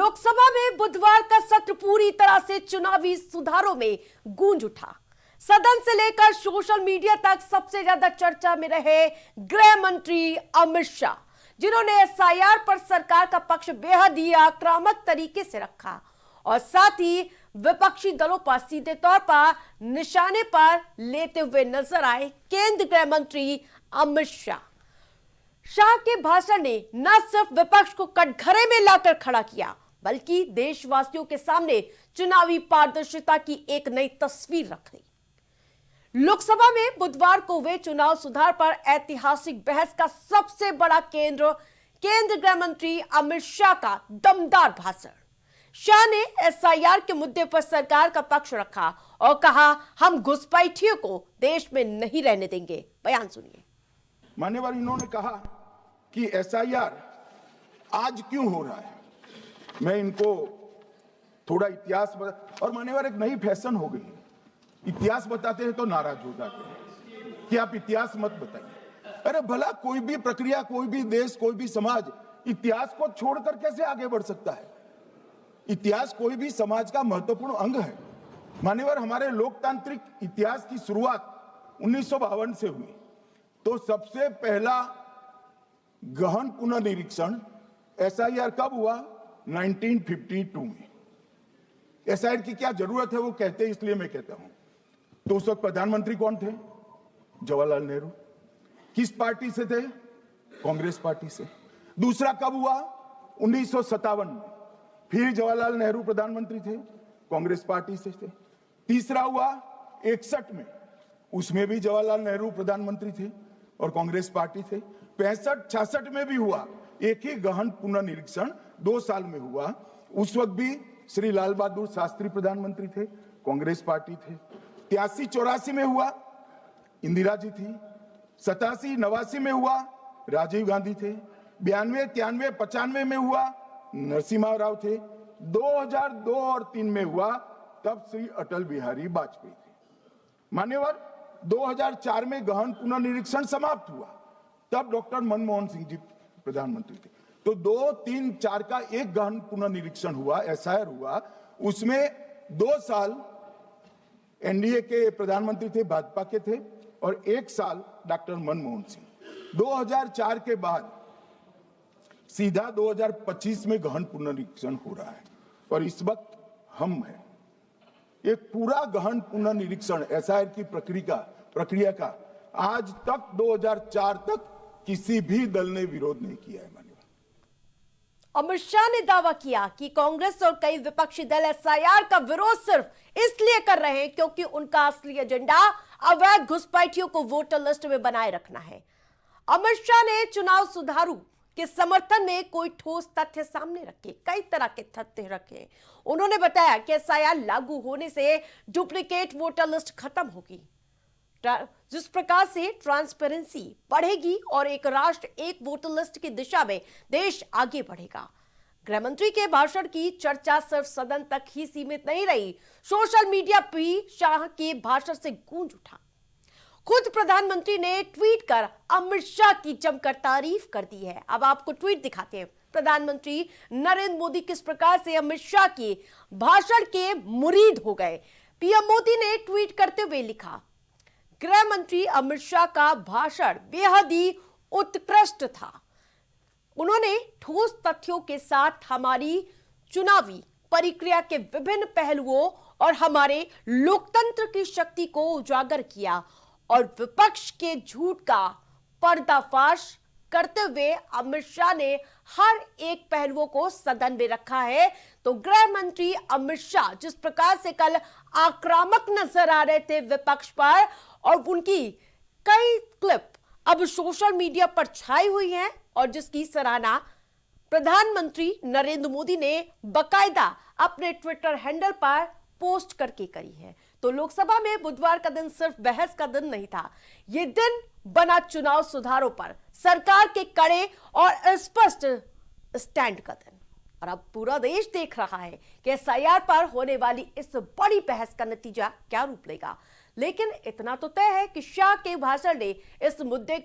लोकसभा में बुधवार का सत्र पूरी तरह से चुनावी सुधारों में गूंज उठा। सदन से लेकर सोशल मीडिया तक सबसे ज्यादा चर्चा में रहे गृह मंत्री अमित शाह, जिन्होंने एसआईआर पर सरकार का पक्ष बेहद ही आक्रामक तरीके से रखा और साथ ही विपक्षी दलों पर सीधे तौर पर निशाने पर लेते हुए नजर आए केंद्रीय गृह मंत्री अमित शाह। शाह के भाषण ने न सिर्फ विपक्ष को कटघरे में लाकर खड़ा किया, बल्कि देशवासियों के सामने चुनावी पारदर्शिता की एक नई तस्वीर रख दी। लोकसभा में बुधवार को हुए चुनाव सुधार पर ऐतिहासिक बहस का सबसे बड़ा केंद्रीय गृह मंत्री अमित शाह का दमदार भाषण। शाह ने एसआईआर के मुद्दे पर सरकार का पक्ष रखा और कहा, हम घुसपैठियों को देश में नहीं रहने देंगे। बयान सुनिए। मान्यवर, इन्होंने कहा कि एसआईआर आज क्यों हो रहा है। मैं इनको थोड़ा इतिहास और मान्यवर, एक नई फैशन हो गई है, इतिहास बताते हैं तो नाराज हो जाते हैं कि आप इतिहास मत बताइए। अरे भला कोई भी प्रक्रिया, कोई भी देश, कोई भी समाज इतिहास को छोड़कर कैसे आगे बढ़ सकता है। इतिहास कोई भी समाज का महत्वपूर्ण अंग है। मान्यवर, हमारे लोकतांत्रिक इतिहास की शुरुआत 1952 से हुई। तो सबसे पहला गहन पुनर्निरीक्षण एसआईआर कब हुआ? 1952 में। एसआईआर की क्या जरूरत है वो कहते हैं, इसलिए मैं कहता हूं। तो उस वक्त प्रधानमंत्री कौन थे? जवाहरलाल नेहरू। किस पार्टी से थे? कांग्रेस पार्टी से। दूसरा कब हुआ? 1957 में। फिर जवाहरलाल नेहरू प्रधानमंत्री थे, कांग्रेस पार्टी से थे। तीसरा हुआ 61 में, उसमें भी जवाहरलाल नेहरू प्रधानमंत्री थे और कांग्रेस पार्टी थे। 65-66 में भी हुआ एक ही गहन पुनर्निरीक्षण, 2 साल में हुआ। उस वक्त भी श्री लाल बहादुर शास्त्री प्रधानमंत्री थे, कांग्रेस पार्टी थे। 83-84 में हुआ, इंदिरा जी थी। 87-89 में हुआ, राजीव गांधी थे। 92-93-95 में हुआ, नरसिम्हा राव थे। 2002 और 3 में हुआ, तब श्री अटल बिहारी वाजपेयी थे। मान्यवर, 2004 में गहन पुनर्निरीक्षण समाप्त हुआ, तब डॉक्टर मनमोहन सिंह जी प्रधानमंत्री थे। तो 2, 3, 4 का एक गहन पुनर्निरीक्षण हुआ, एसआईआर हुआ। उसमें 2 साल एनडीए के प्रधानमंत्री थे, भाजपा के थे, और 1 साल डॉक्टर मनमोहन सिंह। 2004 के बाद सीधा 2025 में गहन पुनर्निरीक्षण हो रहा है और इस वक्त हम हैं। एक पूरा गहन पुनर्निरीक्षण एसआईआर की प्रक्रिया का आज तक 2004 तक किसी भी दल ने विरोध नहीं किया है। मान्यवर, अमित शाह ने दावा किया कि कांग्रेस और कई विपक्षी दल एसआईआर का विरोध सिर्फ इसलिए कर रहे हैं क्योंकि उनका असली एजेंडा अवैध घुसपैठियों को वोटर लिस्ट में बनाए रखना है। अमित शाह ने चुनाव सुधारों के समर्थन में कोई ठोस तथ्य सामने रखे, कई तरह के तथ्य रखे। उन्होंने बताया कि एसआईआर लागू होने से डुप्लीकेट वोटर लिस्ट खत्म होगी, जिस प्रकार से ट्रांसपेरेंसी बढ़ेगी और एक राष्ट्र एक वोटर लिस्ट की दिशा में देश आगे बढ़ेगा। गृह मंत्री के भाषण की चर्चा सिर्फ सदन तक ही सीमित नहीं रही, सोशल मीडिया भी शाह के भाषण से गूंज उठा। खुद प्रधानमंत्री ने ट्वीट कर अमित शाह की जमकर तारीफ कर दी है। अब आपको ट्वीट दिखाते हैं। प्रधानमंत्री नरेंद्र मोदी किस प्रकार से अमित शाह के भाषण के मुरीद हो गए। पीएम मोदी ने ट्वीट करते हुए लिखा, गृह मंत्री अमित शाह का भाषण बेहद ही उत्कृष्ट था। उन्होंने ठोस तथ्यों के साथ हमारी चुनावी प्रक्रिया के विभिन्न पहलुओं और हमारे लोकतंत्र की शक्ति को उजागर किया और विपक्ष के झूठ का पर्दाफाश करते हुए अमित शाह ने हर एक पहलुओं को सदन में रखा है। तो गृह मंत्री अमित शाह जिस प्रकार से कल आक्रामक नजर आ रहे थे विपक्ष पर, और उनकी कई क्लिप अब सोशल मीडिया पर छाई हुई हैं और जिसकी सराहना प्रधानमंत्री नरेंद्र मोदी ने बकायदा अपने ट्विटर हैंडल पर पोस्ट करके करी है। तो लोकसभा में बुधवार का दिन सिर्फ बहस का दिन नहीं था, यह दिन बना चुनाव सुधारों पर सरकार के कड़े और स्पष्ट स्टैंड का दिन। और अब पूरा देश देख रहा है कि एसआईआर पर होने वाली इस बड़ी बहस का नतीजा क्या रूप लेगा। लेकिन इतना तो तय है कि शाह के भाषण ने इस मुद्दे